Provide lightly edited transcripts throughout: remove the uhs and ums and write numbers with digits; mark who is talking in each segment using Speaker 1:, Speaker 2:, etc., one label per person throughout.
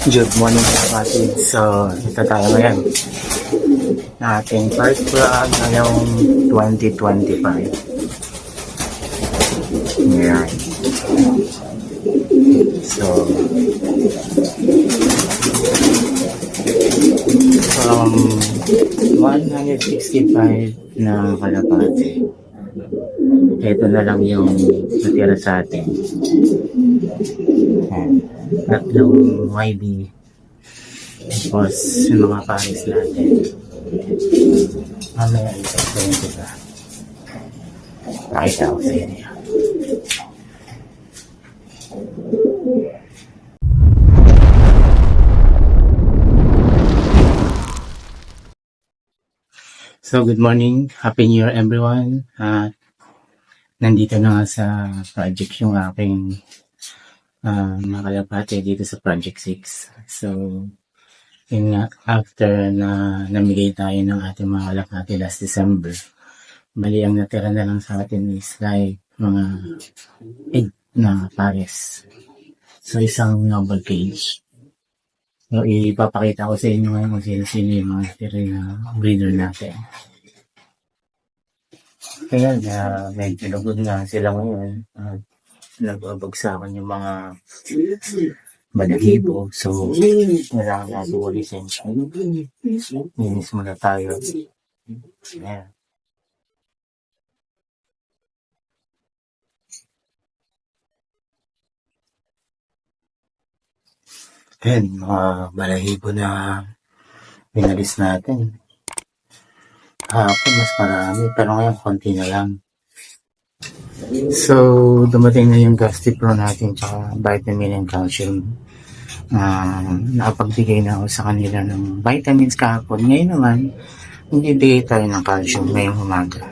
Speaker 1: Good morning mga kapatid. So, ito tayo ngayon. Ating first vlog ngayong 2025. Ayan. So, from 165 na kalapate, ito na lang yung natira sa atin. Ayan. Tatlong YB. Tapos yung mga pares natin. Mamaya ito ba? Pakita ko sa inyo. So good morning, Happy New Year everyone. Nandito na nga sa project yung aking mga kalapate dito sa Project 6. So, yun nga, after na namigay tayo ng ating mga kalapate last December, bali ang natira na lang sa atin is like mga 8 na pares. So, isang noble cage. So, ipapakita ko sa inyo ngayon kung sino yung mga natira na breeder natin. Kaya medyo lugod na sila ngayon. Nagbabagsakan yung mga balahibo. So, kailangan natin ulisin. Linis muna tayo. Ayan. Ayan, mga balahibo na pinalis natin. Hapon mas marami, pero ngayon konti na lang. So, dumating na yung Gasti Pro natin tsaka vitamin and calcium. Nakapagbigay na ako sa kanila ng vitamins kahapon. Ngayon naman, magbibigay tayo ng calcium ngayong umaga.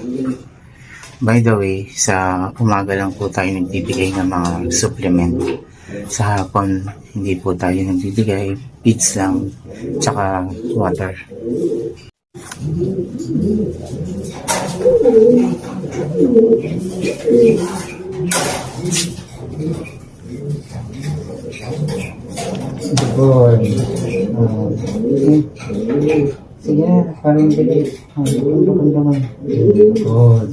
Speaker 1: By the way, sa umaga lang po tayo nagbibigay ng mga supplement. Sa hapon, hindi po tayo nagbibigay. Feeds lang, tsaka water. Good. Sige na, parang bilis. Kundaman. Good.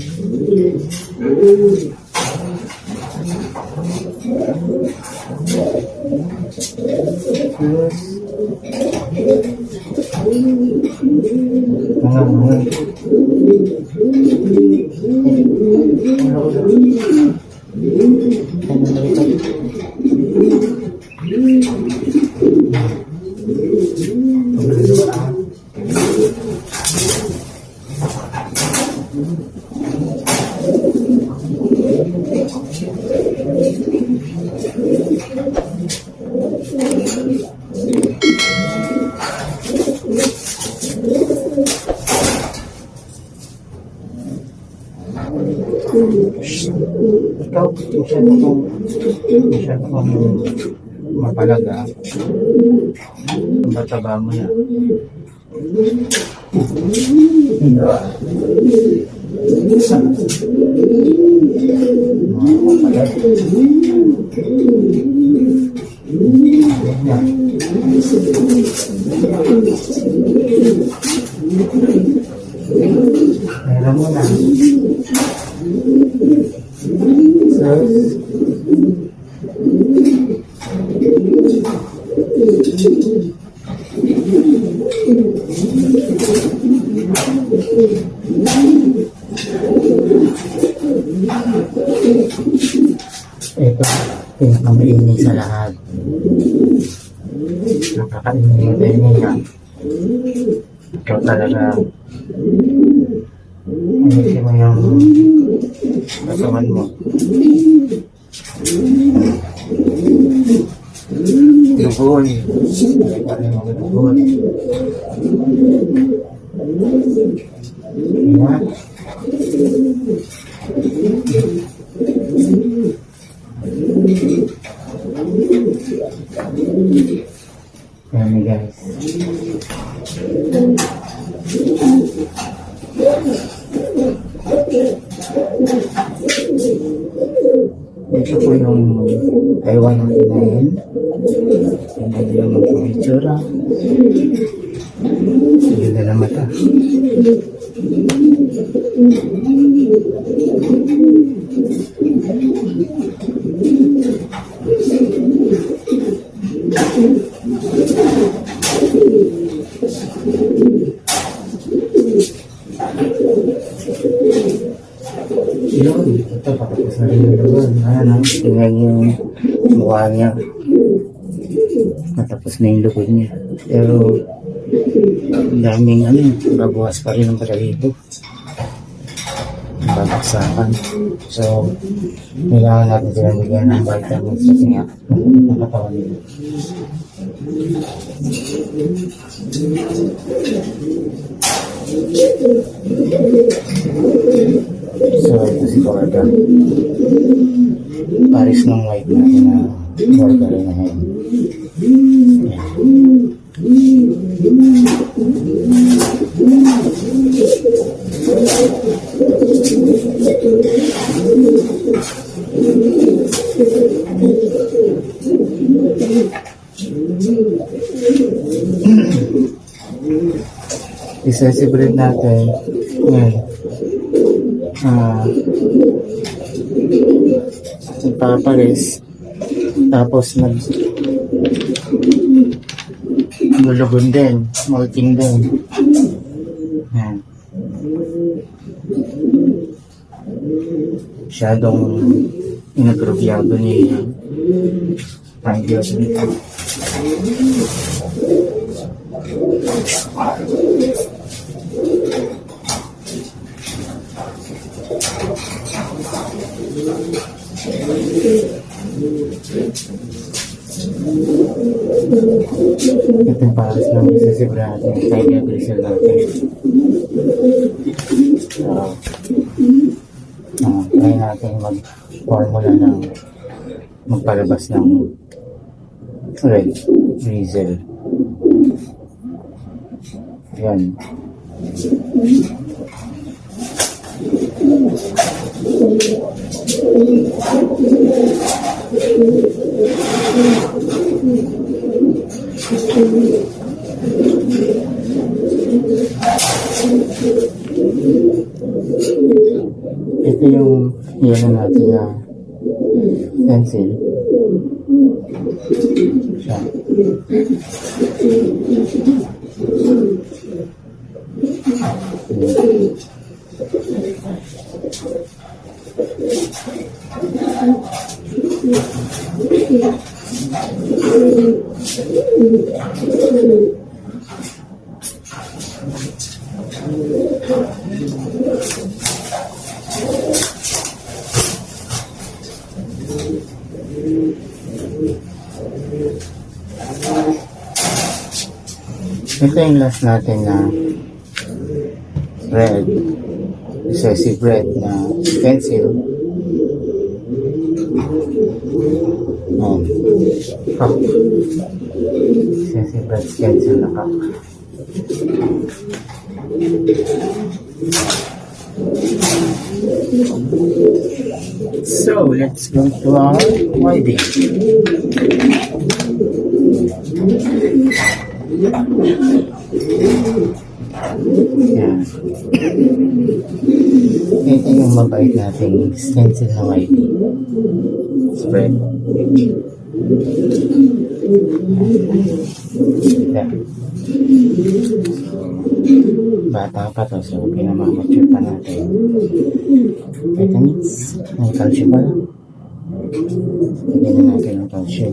Speaker 1: Ikaw, masyado kong mapalaga. Ang bataba mo yan. Meron mo na. Ito, pinakamainit sa lahat. Nakakainit din niya. Ikaw talaga. Inisin mo yung kasawan mo. Dugon. Dugon. Ayan. Ayan guys. ito po yung Taiwan natin. Tingnan nyo naman po yung itsura. Ganda na mata. Yun, ito patapos na rin yung lugar. Ayan, tingnan yung mukha niya. Natapos na yung lugod niya. Pero, ang daming babuhas pa rin ng balahibo. Babaksakan. So, kailangan natin sila bigyan ng vitamins kasi nga, nakatawan nila. So, ito si Gorga. Paris ng white natin na Gorga rin na hen. Isa si breed natin. Yan. Nagpapares. Tapos lulugon din. Molting din. Yan. Masyadong inagrubyado niya. Thank you. Ito yung pares ng isa si Brad. Yung tiger gristle natin. So, try natin mag-formula ng magpalabas ng red gristle. Yan. Ito yung yun natin na pencil. Siya. Ito yung last natin na red excessive red na pencil. Excessive red pencil na cup. So let's go to our wedding. Yan. Ito yung mabait nating stencil na YD. Spread. Yan. Bata pa to, so pinamamature pa natin. Vitamins. May calcium pa lang. Lagyan na natin ang calcium.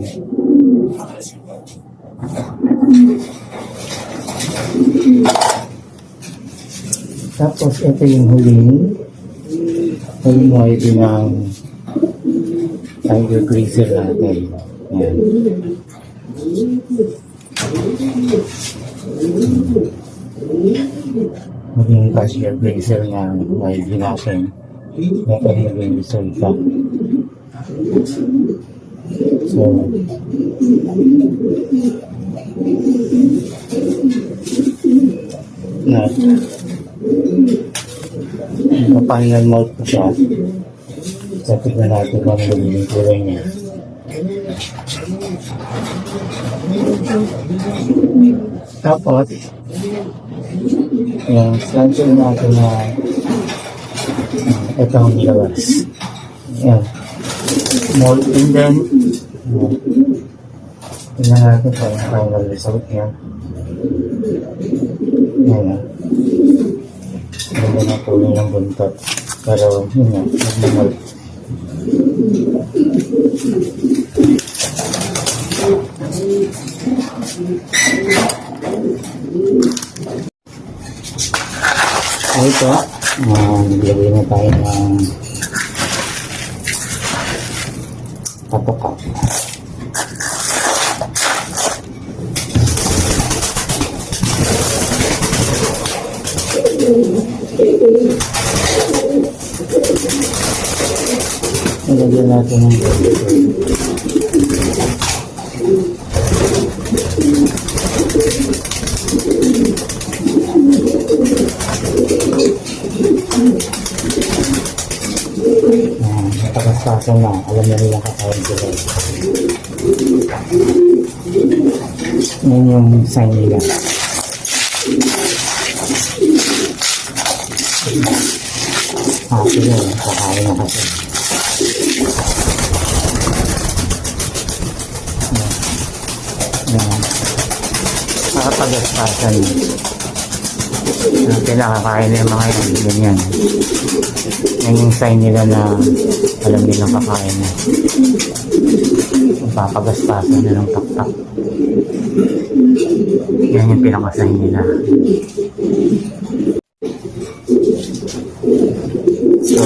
Speaker 1: Tapos ito yung huling YD ng tiger gristle natin. Yan. Maging tiger gristle ng YD natin. Ito yung resulta. So, papahingal mode po siya. So, tignan natin kung ano magiging kulay niya. Tapos, yung cancel natin na ito ang nilabas. Ayan. Mold and then, tignan natin kung yung final result niya. Ayan. Ganda na tuloy ng buntot. Pero, yun nga, nag-mold. So ito, naglagay na tayo ng patoka. Nilagyan natin ng napakasasan na, alam na nila kakain sila. Yan yung sign nila. Happy na yun, kakain na kasi. Nakapag-espasan pinakakain na yung mga yan, ganyan. Yan yung sign nila na alam nilang kakain na. Papagaspasan na ng taktak. Yan yung pinakasign nila. So,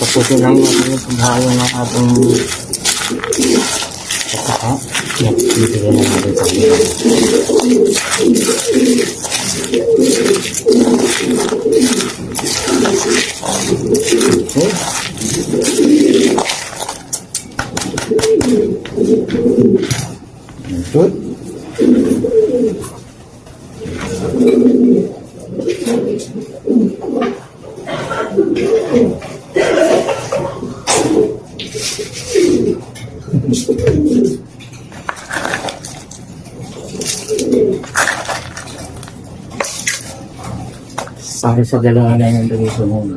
Speaker 1: tapusin lang natin yung paghahayo ng ating pataka. Yan, bibigyan na natin sa kanila. Good. Para sa dalawa na yung dito muna.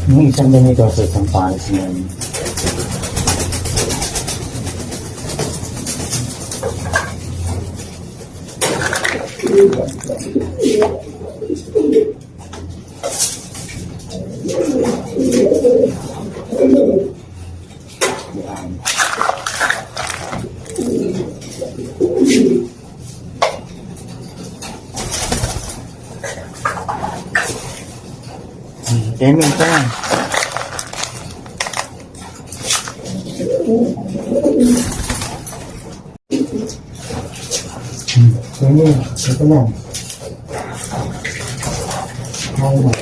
Speaker 1: Yung isang ganito sa isang pares na yun. Amen ka lang. Amen, ito lang. Amen.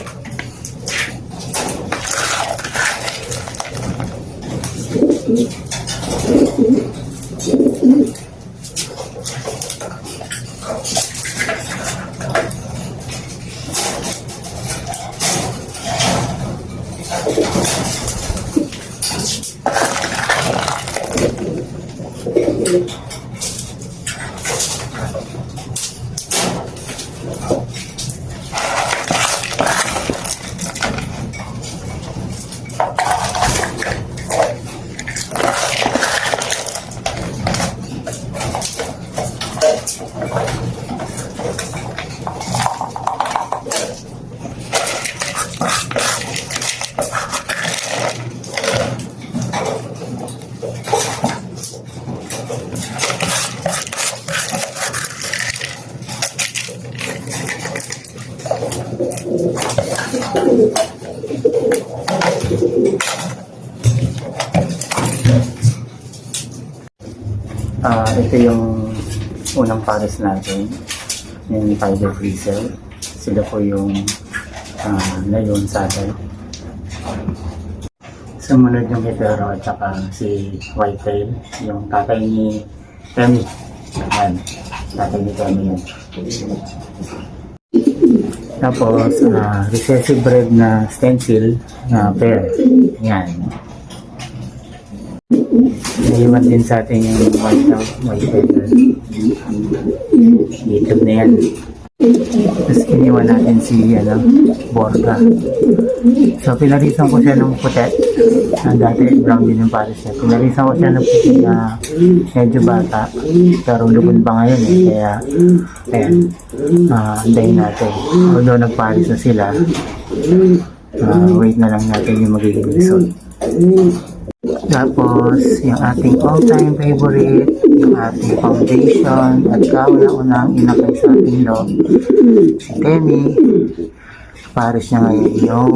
Speaker 1: Ito yung unang pares natin, yung Tiger Freezer. Sila po yung Lion sa atin. Sumunod yung Hetero at saka si Whitetail, yung tatay ni Temi. Yan, tatay ni Temi yan. Tapos, recessive bred na stencil na pair. Yan. Naiwan din sa atin yung white feather. Dito na yan. Tapos iniwan natin si Borga. So pinarisan ko siya ng puti. Dati brown din yung pares niya. Pinarisan ko siya ng puti na medyo bata. Pero lubon pa ngayon eh. Kaya ayan. Andayin natin. Although nagpares na sila, wait na lang natin yung magiging result. Tapos, yung ating all-time favorite, yung ating foundation, at kauna-unang inakay sa ating loob, si Temi. Pares niya ngayon yung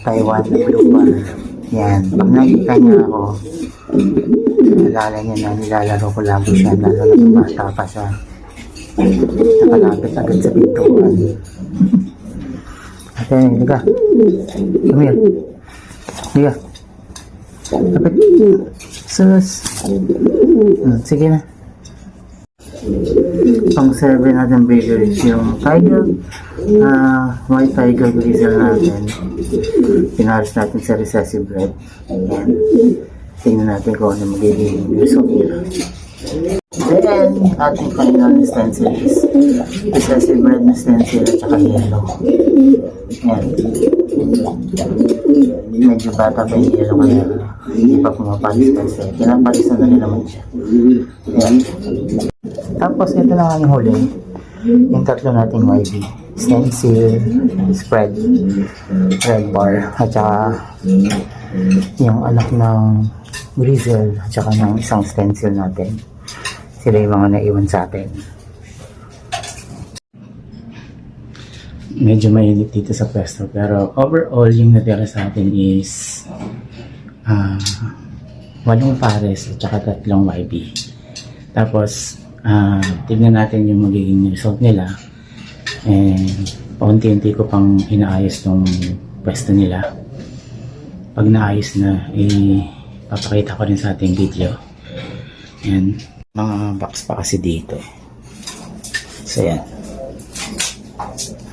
Speaker 1: Taiwan na blue bar. Yan. Pag nakita niya ako, alala niya na nilalaro ko lagi siya, lalo na bata pa siya. Nakalapit agad sa pintuan. Ate, liga. Come here. Liga. Kapit. Sus. Sige na. Pang serve natin breeder is yung tiger, white tiger grizzle natin. Pinaris natin sa recessive bred. Ayan. Tingnan natin kung ano magiging result nila. Then, ating final stencil is recessive bred na stencil at saka yellow. Ayan. Medyo bata pa yung yellow kaya hindi pa pumapalis kasi pinapalisan na rin naman siya. Ayan. Tapos ito na nga yung huli, yung tatlo nating YB, stencil, spread, red bar, at saka yung anak ng grizzle, at saka ng isang stencil natin. Sila yung mga naiwan sa atin. Medyo mainit dito sa pwesto, pero overall yung natira sa atin is 8 pares at saka 3 YB. Tapos tignan natin yung magiging result nila, and paunti-unti ko pang inaayos tong pwesto nila. Pag naayos na, papakita ko rin sa ating video. Yan, mga box pa kasi dito. So yan,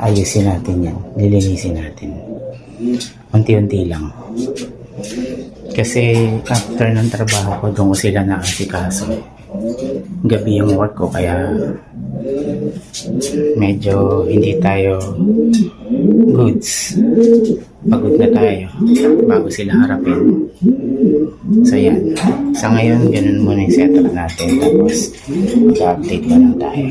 Speaker 1: ayusin natin yan, lilinisin natin unti-unti lang kasi after ng trabaho ko doon ko sila naasikaso. Gabi yung work ko kaya medyo hindi tayo goods, pagod na tayo bago sila harapin. So yan, sa ngayon ganun muna yung setup natin, tapos mag-update na lang tayo.